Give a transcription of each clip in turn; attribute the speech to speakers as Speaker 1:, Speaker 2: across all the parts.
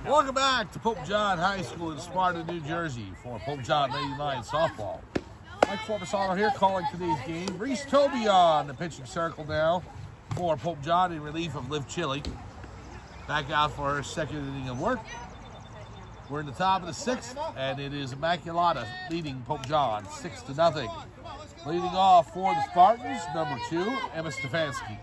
Speaker 1: Welcome back to Pope John High School in Sparta, New Jersey for Pope John Lady Lions softball. Mike Forbisano here calling today's game. Reese Toby on the pitching circle now for Pope John in relief of Liv Chili. Back out for her second inning of work. We're in the top of the sixth, and it is Immaculata leading Pope John 6-0. Leading off for the Spartans, number 2, Emma Stefanski.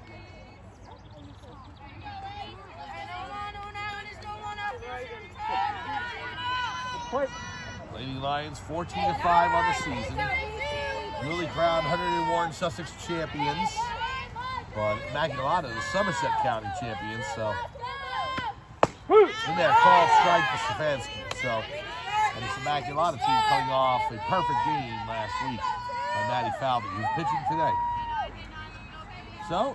Speaker 1: Lady Lions 14-5 on the season. Newly crowned 100 Warren Sussex champions, but Immaculata is Somerset County champions, so in there, called strike to Stefanski. So, and it's Immaculata team coming off a perfect game last week by Maddie Falvey, who's pitching today. So,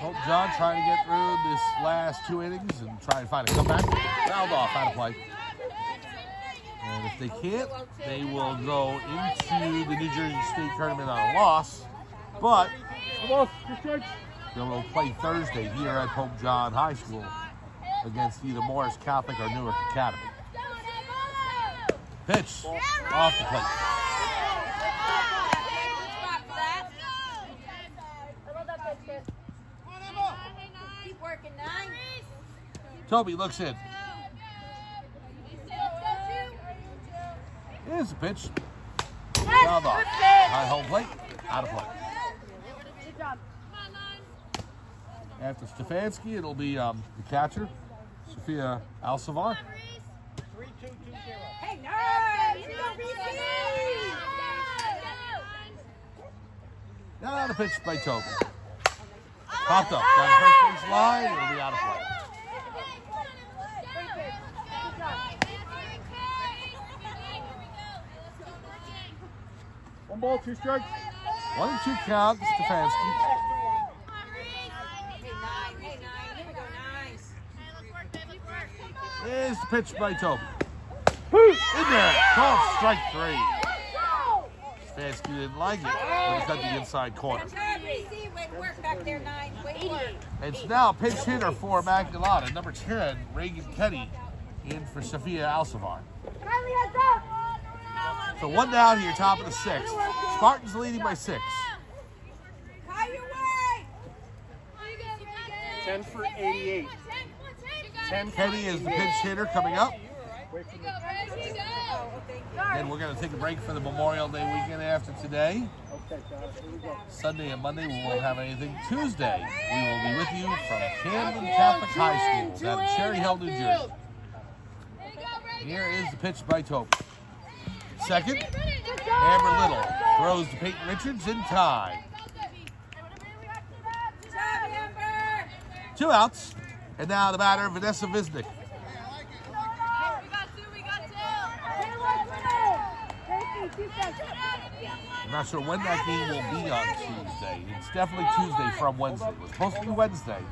Speaker 1: Pope John trying to get through this last 2 innings and try and find a comeback. Fouled off, out of play. And if they can't, they will go into the New Jersey State Tournament on a loss. But they'll play Thursday here at Pope John High School against either Morris Catholic or Newark Academy. Pitch off the plate. Toby looks in. Here's the pitch. Fouled off. High home plate. Out of play. After Stefanski, it'll be the catcher, Sophia Alcivar.
Speaker 2: Hey, no!
Speaker 1: Now the pitch by Toby. Popped up. Down the first base line. It'll be out of play.
Speaker 3: 1 ball, 2 strikes.
Speaker 1: 1-2 count, Stefanski. Here's the pitch by Toby. In there, called strike 3. Stefanski didn't like it, but he cut the inside corner. It's now a pinch hitter for Immaculata, number 10, Reagan Kenny, in for Sophia Alcivar. So 1 down here, top of the 6th. Spartans leading by 6.
Speaker 3: 10 for 88. 10
Speaker 1: Kenny is the pinch hitter coming up. And we're going to take a break for the Memorial Day weekend after today. Sunday and Monday we won't have anything. Tuesday we will be with you from Camden Catholic High School down in Cherry Hill, New Jersey. Here is the pitch by Toby. Second, Amber Little throws to Peyton Richards in time. 2 outs, and now the batter, Vanessa Visnick. I'm not sure when that game will be on Tuesday. It's definitely Tuesday from Wednesday. It was supposed to be Wednesday,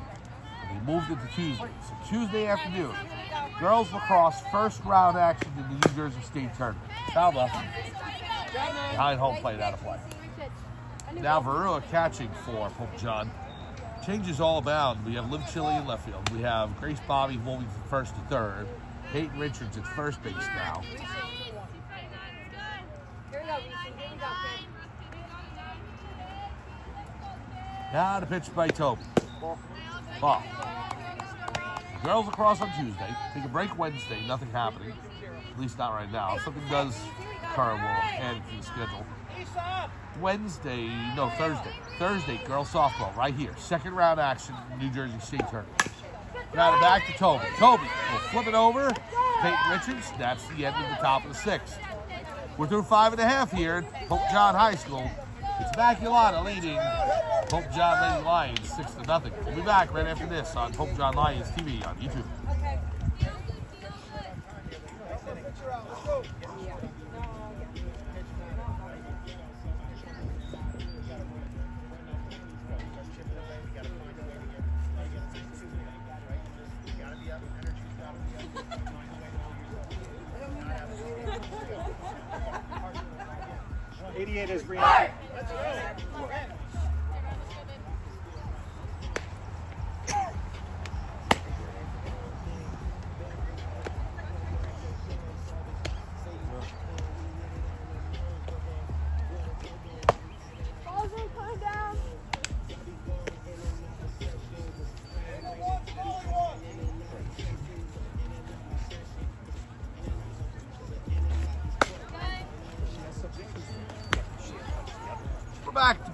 Speaker 1: but they moved it to Tuesday. So Tuesday afternoon, girls lacrosse first round action in the New Jersey State Tournament. Fouled up. Behind home plate, out of play. Now Verua catching for Pope John. Changes all abound. We have Liv Chili in left field. We have Grace Bobby moving from first to third. Peyton Richards at first base now. Now the pitch by Toby. Ball. Girls lacrosse on Tuesday. Take a break Wednesday. Nothing happening. At least not right now. If something does occur, we'll add it to the schedule. Thursday, girls softball right here. Second round action in the New Jersey State Tournament. Now back to Toby. Toby will flip it over. Peyton Richards. That's the end of the top of the 6th. We're through 5.5 here at Pope John High School. It's Immaculata leading Pope John Lady Lions 6-0. We'll be back right after this on Pope John Lions TV on YouTube.
Speaker 3: 88 is reactive.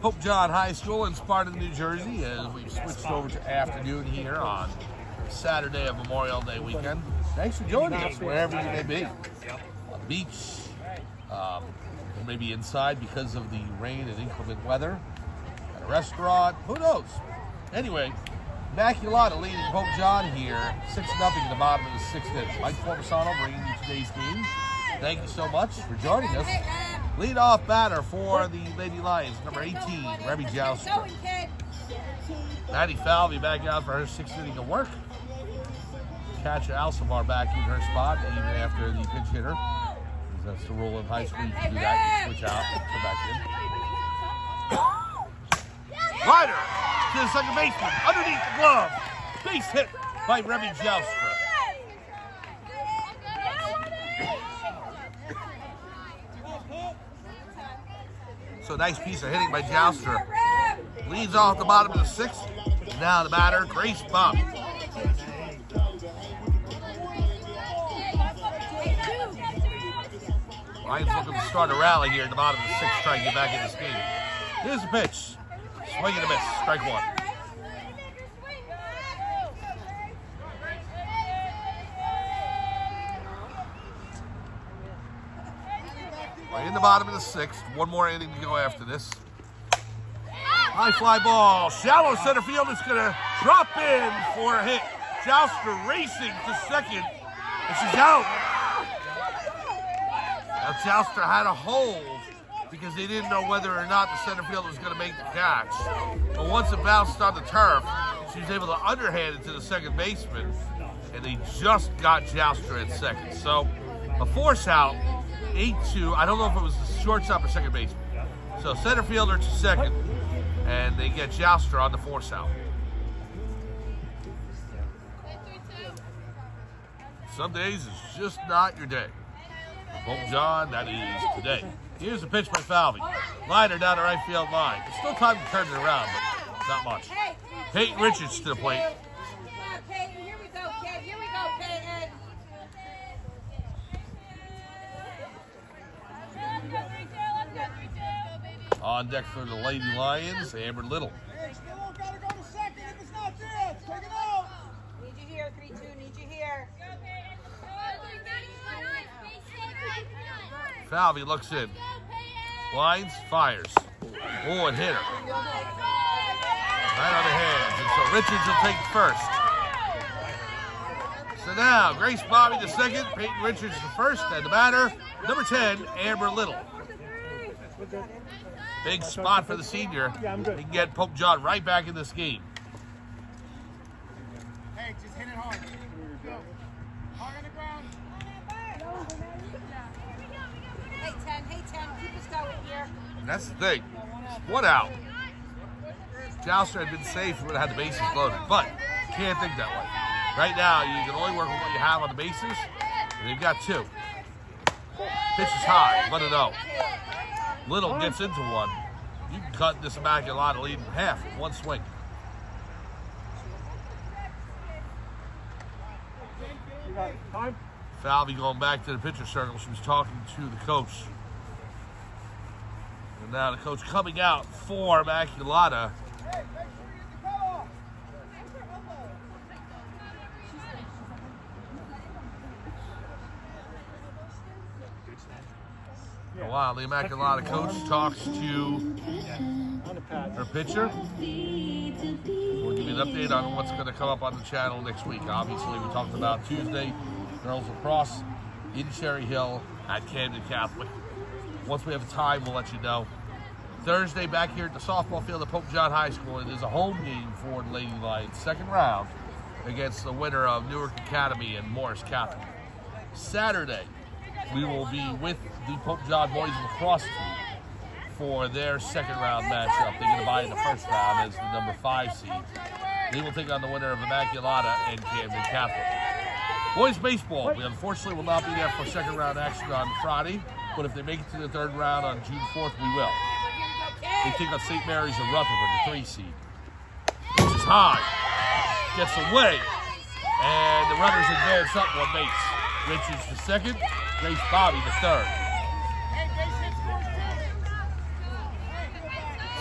Speaker 1: Pope John High School in Sparta, New Jersey, as we've switched over to afternoon here on Saturday of Memorial Day weekend. Thanks for joining us wherever you may be. On the beach, or maybe inside because of the rain and inclement weather. At a restaurant, who knows? Anyway, Immaculata leading Pope John here, 6-0 in the bottom of the 6th inning. Mike Formisano bringing you today's game. Thank you so much for joining us. Lead-off batter for the Lady Lions, number 18, Remy Jouster. Maddie Falvey back out for her 6th inning of work. Katja Alcivar back in her spot, even after the pinch hitter. That's the rule in high school. You can do that, you switch out, and come back in. Rider to the second baseman, underneath the glove. Base hit by Remy Jouster. So nice piece of hitting by Jouster. Leads off the bottom of the 6th. Now the batter, Grace Bobby. Lions looking to start a rally here at the bottom of the 6th, trying to get back in this game. Here's the pitch. Swing and a miss. Strike one. We're in the bottom of the 6th. One more inning to go after this. High fly ball. Shallow center field. It's going to drop in for a hit. Jouster racing to second. And she's out. Now Jouster had a hold because they didn't know whether or not the center fielder was going to make the catch. But once it bounced on the turf, she was able to underhand it to the second baseman, and they just got Jouster at second. So a force out, 8-2. I don't know if it was the shortstop or second baseman. So center fielder to second, and they get Jouster on the force out. Some days it's just not your day. Pope John, that is today. Here's the pitch by Falvey. Liner down the right field line. It's still time to turn it around, but not much. Peyton Richards to the plate.
Speaker 2: Here we go, kid. Here we go, Peyton.
Speaker 1: On deck for the Lady Lions, Amber Little.
Speaker 2: Need you here, 3-2. Need you here.
Speaker 1: Falvey looks in. Lines, fires. Oh, and hit her. Right on the hands. And so Richards will take first. So now, Grace Bobby the second, Peyton Richards the first, and the batter, number 10, Amber Little. Big spot for the senior. He can get Pope John right back in this game.
Speaker 3: Hey, just hit it hard. Hard on the ground.
Speaker 2: Hey, 10, keep us going here.
Speaker 1: And that's the thing. One out. Jouster had been safe, he would have had the bases loaded, but you can't think that way. Right now, you can only work with what you have on the bases, and they've got 2. Pitch is high, 1-0. Little gets into one. You can cut this Immaculata lead in half with one swing.
Speaker 3: Time.
Speaker 1: Falvey going back to the pitcher circle. She was talking to the coach. And now the coach coming out for Immaculata. Wow, the Immaculata coach talks to her pitcher. We'll give you an update on what's going to come up on the channel next week. Obviously, we talked about Tuesday, girls lacrosse in Cherry Hill at Camden Catholic. Once we have time, we'll let you know. Thursday, back here at the softball field at Pope John High School. It is a home game for the Lady Lions. Second round against the winner of Newark Academy and Morris Catholic. Saturday, we will be with the Pope John boys lacrosse team for their second round matchup. They're going to buy in the first round as the number 5 seed. They will take on the winner of Immaculata and Camden Catholic. Boys baseball, we unfortunately will not be there for second round action on Friday, but if they make it to the third round on June 4th, we will. They take on St. Mary's of Rutherford, the 3 seed. Which is high. Gets away. And the runners advance up 1 base. Richards the second, Grace Bobby the third.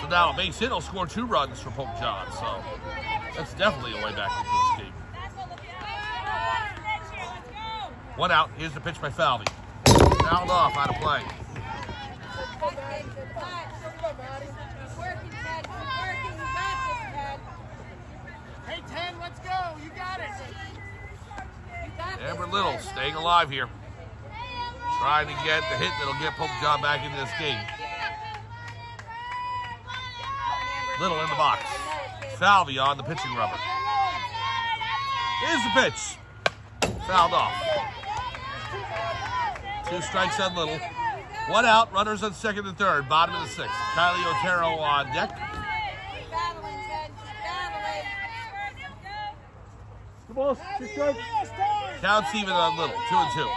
Speaker 1: So So now a base hit will score 2 runs for Pope John. So that's definitely a way back into this game. 1 out. Here's the pitch by Falvey. Fouled off, out of play.
Speaker 3: Hey, 10, let's go. You got it.
Speaker 1: Amber Little staying alive here. Trying to get the hit that'll get Pope John back into this game. Little in the box. Falvey on the pitching rubber. Here's the pitch. Fouled off. 2 strikes on Little. 1 out. Runners on second and third. Bottom of the 6th. Kylie Otero on deck. Counts even on Little. 2 and 2.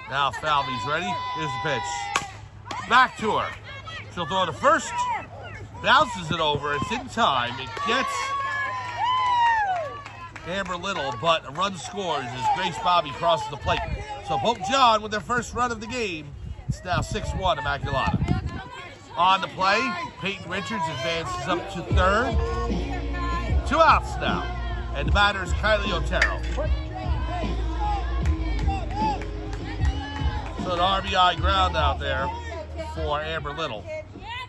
Speaker 1: Now Falvey's ready. Here's the pitch. Back to her. She'll throw to first. Bounces it over. It's in time. It gets Amber Little, but a run scores as Grace Bobby crosses the plate. So Pope John with their first run of the game. It's now 6-1 Immaculata. On the play, Peyton Richards advances up to third. 2 outs now. And the batter is Kylie Otero. So an RBI ground out there for Amber Little.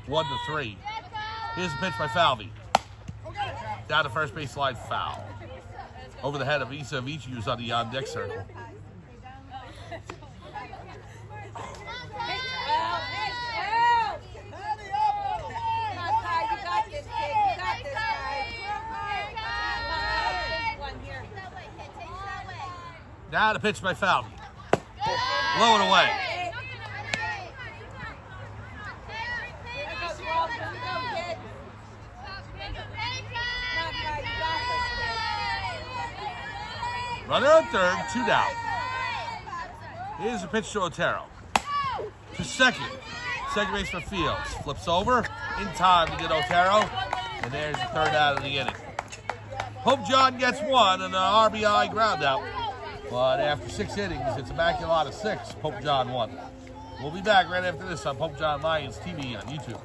Speaker 1: 1-3. Here's a pitch by Falvey. Down the first baseline, foul. Over the head of Issa Avicii, who's on the on-deck circle. Now the pitch by Falvey. Low and away. Runner on third, 2 down. Here's a pitch to Otero. To second. Second baseman Fields. Flips over in time to get Otero. And there's the 3rd out of the inning. Pope John gets 1 and an RBI ground out. But after 6 innings, it's Immaculata 6, Pope John 1. We'll be back right after this on Pope John Lions TV on YouTube.